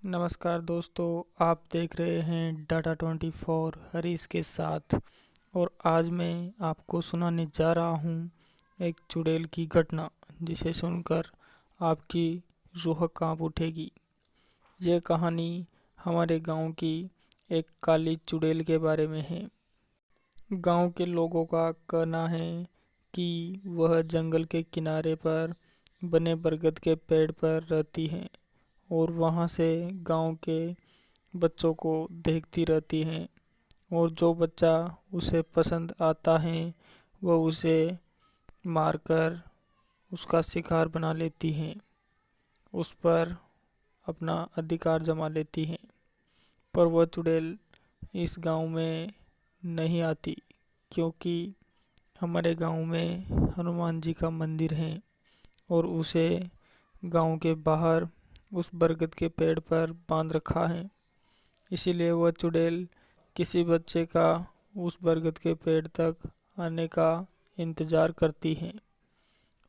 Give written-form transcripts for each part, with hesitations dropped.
नमस्कार दोस्तों, आप देख रहे हैं डाटा 24 हरीश के साथ। और आज मैं आपको सुनाने जा रहा हूँ एक चुड़ैल की घटना, जिसे सुनकर आपकी रूह कांप उठेगी। यह कहानी हमारे गांव की एक काली चुड़ैल के बारे में है। गांव के लोगों का कहना है कि वह जंगल के किनारे पर बने बरगद के पेड़ पर रहती है और वहाँ से गांव के बच्चों को देखती रहती हैं। और जो बच्चा उसे पसंद आता है वह उसे मारकर उसका शिकार बना लेती हैं, उस पर अपना अधिकार जमा लेती हैं। पर वह चुड़ैल इस गांव में नहीं आती, क्योंकि हमारे गांव में हनुमान जी का मंदिर है और उसे गांव के बाहर उस बरगद के पेड़ पर बांध रखा है। इसीलिए वह चुड़ैल किसी बच्चे का उस बरगद के पेड़ तक आने का इंतज़ार करती है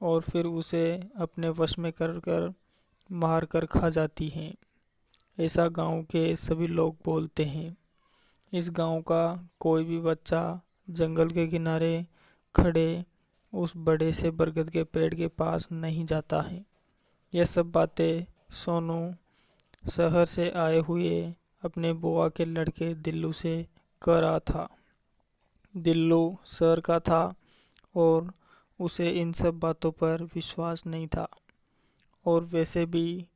और फिर उसे अपने वश में कर कर मार कर खा जाती हैं। ऐसा गांव के सभी लोग बोलते हैं। इस गांव का कोई भी बच्चा जंगल के किनारे खड़े उस बड़े से बरगद के पेड़ के पास नहीं जाता है। यह सब बातें सोनू शहर से आए हुए अपने बुआ के लड़के दिल्लू से कह रहा था। दिल्लू शहर का था और उसे इन सब बातों पर विश्वास नहीं था। और वैसे भी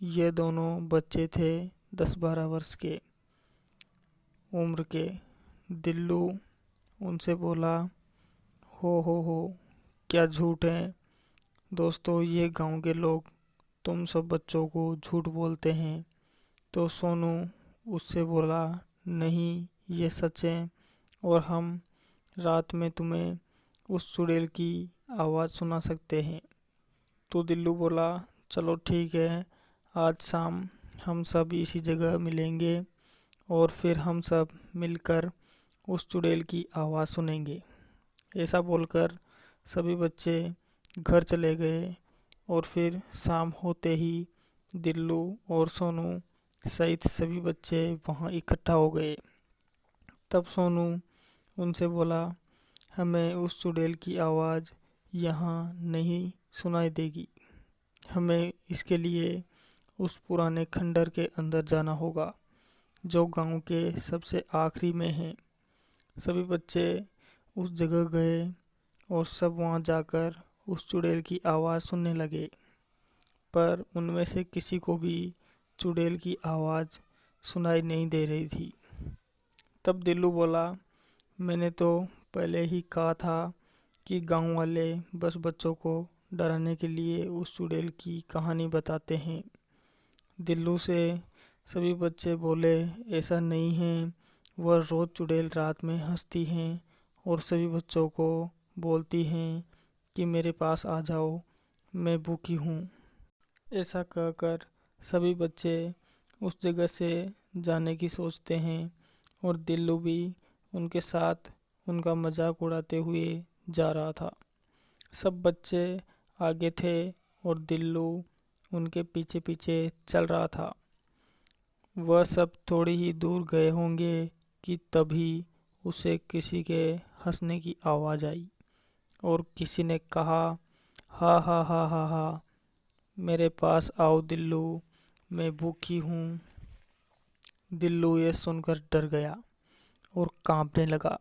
ये दोनों बच्चे थे 10-12 वर्ष के उम्र के। दिल्लू उनसे बोला, हो क्या झूठ है दोस्तों, ये गांव के लोग तुम सब बच्चों को झूठ बोलते हैं। तो सोनू उससे बोला, नहीं ये सच है और हम रात में तुम्हें उस चुड़ैल की आवाज़ सुना सकते हैं। तो दिल्लू बोला, चलो ठीक है, आज शाम हम सब इसी जगह मिलेंगे और फिर हम सब मिलकर उस चुड़ैल की आवाज़ सुनेंगे। ऐसा बोलकर सभी बच्चे घर चले गए और फिर शाम होते ही दिल्लू और सोनू सहित सभी बच्चे वहाँ इकट्ठा हो गए। तब सोनू उनसे बोला, हमें उस चुड़ैल की आवाज़ यहाँ नहीं सुनाई देगी, हमें इसके लिए उस पुराने खंडर के अंदर जाना होगा जो गांव के सबसे आखिरी में है। सभी बच्चे उस जगह गए और सब वहाँ जाकर उस चुड़ैल की आवाज़ सुनने लगे। पर उनमें से किसी को भी चुड़ैल की आवाज़ सुनाई नहीं दे रही थी। तब दिल्लू बोला, मैंने तो पहले ही कहा था कि गांव वाले बस बच्चों को डराने के लिए उस चुड़ैल की कहानी बताते हैं। दिल्लू से सभी बच्चे बोले, ऐसा नहीं है, वह रोज़ चुड़ैल रात में हंसती हैं और सभी बच्चों को बोलती हैं कि मेरे पास आ जाओ, मैं भूखी हूँ। ऐसा कहकर सभी बच्चे उस जगह से जाने की सोचते हैं और दिल्लू भी उनके साथ उनका मजाक उड़ाते हुए जा रहा था। सब बच्चे आगे थे और दिल्लू उनके पीछे पीछे चल रहा था। वह सब थोड़ी ही दूर गए होंगे कि तभी उसे किसी के हंसने की आवाज़ आई और किसी ने कहा, हा हा हा हा हा, मेरे पास आओ दिल्लू, मैं भूखी हूँ। दिल्लू ये सुनकर डर गया और कांपने लगा।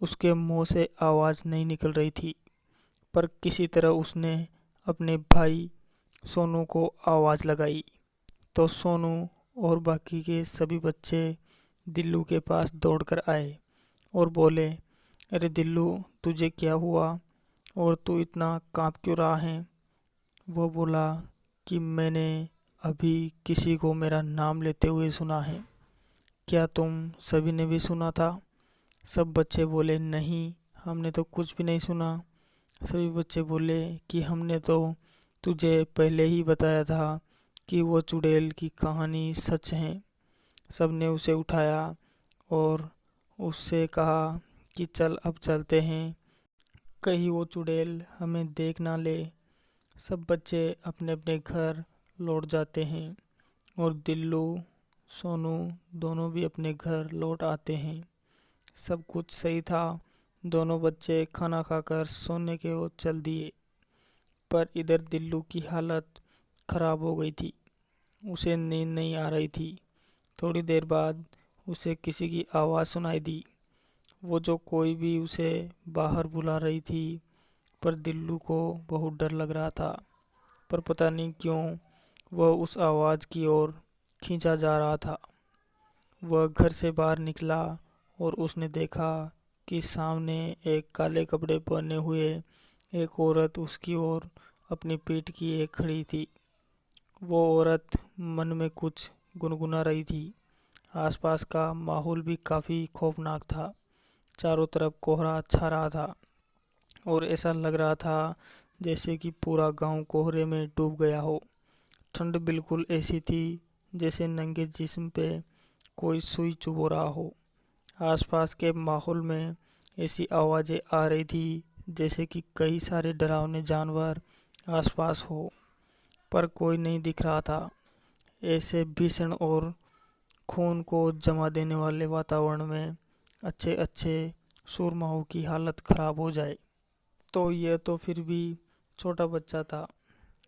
उसके मुंह से आवाज़ नहीं निकल रही थी, पर किसी तरह उसने अपने भाई सोनू को आवाज़ लगाई। तो सोनू और बाकी के सभी बच्चे दिल्लू के पास दौड़कर आए और बोले, अरे दिल्लू, तुझे क्या हुआ और तू इतना कांप क्यों रहा है? वो बोला कि मैंने अभी किसी को मेरा नाम लेते हुए सुना है। क्या तुम सभी ने भी सुना था? सब बच्चे बोले, नहीं, हमने तो कुछ भी नहीं सुना। सभी बच्चे बोले कि हमने तो तुझे पहले ही बताया था कि वो चुड़ैल की कहानी सच है। सब ने उसे उठाया और उससे कहा कि चल अब चलते हैं, कहीं वो चुड़ैल हमें देख ना ले। सब बच्चे अपने अपने घर लौट जाते हैं और दिल्लू सोनू दोनों भी अपने घर लौट आते हैं। सब कुछ सही था। दोनों बच्चे खाना खाकर सोने के ओर चल दिए। पर इधर दिल्लू की हालत खराब हो गई थी। उसे नींद नहीं आ रही थी। थोड़ी देर बाद उसे किसी की आवाज़ सुनाई दी। वो जो कोई भी उसे बाहर बुला रही थी। पर दिल्लू को बहुत डर लग रहा था। पर पता नहीं क्यों वह उस आवाज़ की ओर खींचा जा रहा था। वह घर से बाहर निकला और उसने देखा कि सामने एक काले कपड़े पहने हुए एक औरत उसकी ओर अपनी पीठ किए खड़ी थी। वो औरत मन में कुछ गुनगुना रही थी। आसपास का माहौल भी काफ़ी खौफनाक था। चारों तरफ कोहरा छा रहा था और ऐसा लग रहा था जैसे कि पूरा गांव कोहरे में डूब गया हो। ठंड बिल्कुल ऐसी थी जैसे नंगे जिस्म पे कोई सुई चुभो रहा हो। आसपास के माहौल में ऐसी आवाज़ें आ रही थी जैसे कि कई सारे डरावने जानवर आसपास हो, पर कोई नहीं दिख रहा था। ऐसे भीषण और खून को जमा देने वाले वातावरण में अच्छे अच्छे सूरमाओं की हालत खराब हो जाए। तो यह तो फिर भी छोटा बच्चा था।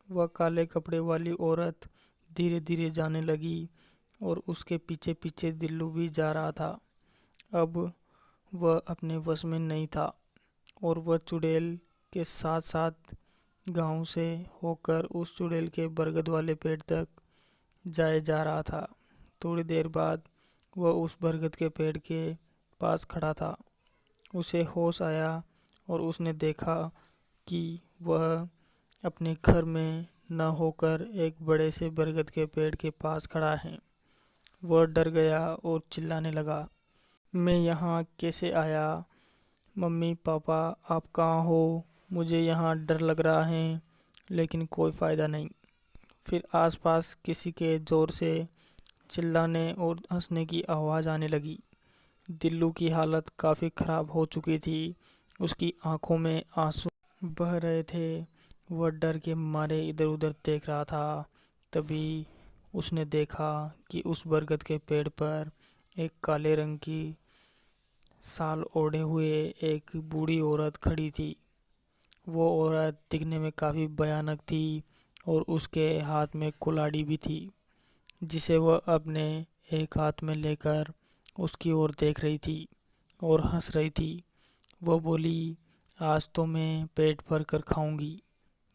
वह काले कपड़े वाली औरत धीरे धीरे जाने लगी और उसके पीछे पीछे दिल्लू भी जा रहा था। अब वह अपने वश में नहीं था और वह चुड़ैल के साथ साथ गांव से होकर उस चुड़ैल के बरगद वाले पेड़ तक जाए जा रहा था। थोड़ी देर बाद वह उस बरगद के पेड़ के पास खड़ा था। उसे होश आया और उसने देखा कि वह अपने घर में न होकर एक बड़े से बरगद के पेड़ के पास खड़ा है। वह डर गया और चिल्लाने लगा, मैं यहाँ कैसे आया? मम्मी पापा आप कहाँ हो? मुझे यहाँ डर लग रहा है। लेकिन कोई फ़ायदा नहीं। फिर आसपास किसी के ज़ोर से चिल्लाने और हंसने की आवाज़ आने लगी। दिल्लू की हालत काफ़ी ख़राब हो चुकी थी। उसकी आंखों में आंसू बह रहे थे। वह डर के मारे इधर उधर देख रहा था। तभी उसने देखा कि उस बरगद के पेड़ पर एक काले रंग की शाल ओढ़े हुए एक बूढ़ी औरत खड़ी थी। वो औरत दिखने में काफ़ी भयानक थी और उसके हाथ में कुल्हाड़ी भी थी, जिसे वह अपने एक हाथ में लेकर उसकी ओर देख रही थी और हंस रही थी। वह बोली, आज तो मैं पेट भर कर खाऊंगी।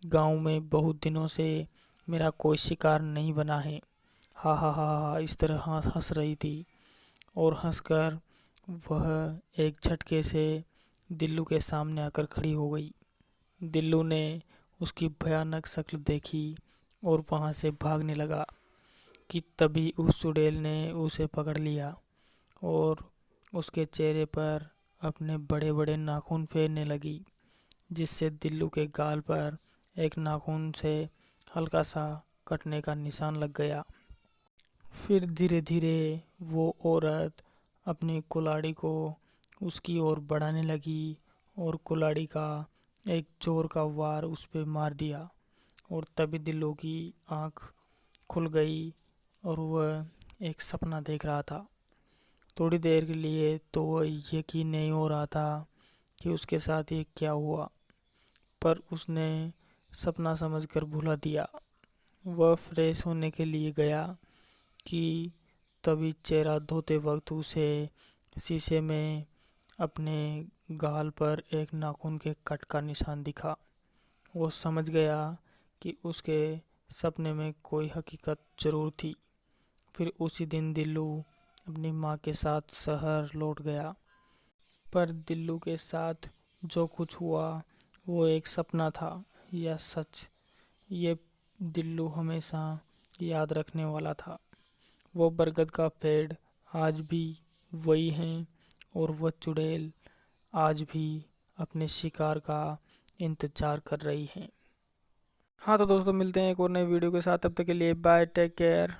गांव में बहुत दिनों से मेरा कोई शिकार नहीं बना है। हा हा हा हा, इस तरह हंस रही थी और हंसकर वह एक झटके से दिल्लू के सामने आकर खड़ी हो गई। दिल्लू ने उसकी भयानक शक्ल देखी और वहां से भागने लगा कि तभी उस चुड़ैल ने उसे पकड़ लिया और उसके चेहरे पर अपने बड़े बड़े नाखून फेरने लगी, जिससे दिल्लू के गाल पर एक नाखून से हल्का सा कटने का निशान लग गया। फिर धीरे धीरे वो औरत अपनी कुल्हाड़ी को उसकी ओर बढ़ाने लगी और कुल्हाड़ी का एक जोर का वार उस पर मार दिया और तभी दिल्लू की आँख खुल गई और वह एक सपना देख रहा था। थोड़ी देर के लिए तो वह यकीन नहीं हो रहा था कि उसके साथ ये क्या हुआ, पर उसने सपना समझकर भुला दिया। वह फ्रेश होने के लिए गया कि तभी चेहरा धोते वक्त उसे शीशे में अपने गाल पर एक नाखून के कट का निशान दिखा। वो समझ गया कि उसके सपने में कोई हकीकत जरूर थी। फिर उसी दिन दिल्लू अपनी माँ के साथ शहर लौट गया। पर दिल्लू के साथ जो कुछ हुआ वो एक सपना था या सच, ये दिल्लू हमेशा याद रखने वाला था। वो बरगद का पेड़ आज भी वही है और वह चुड़ैल आज भी अपने शिकार का इंतजार कर रही है। हाँ तो दोस्तों, मिलते हैं एक और नई वीडियो के साथ। तब तक के लिए बाय, टेक केयर।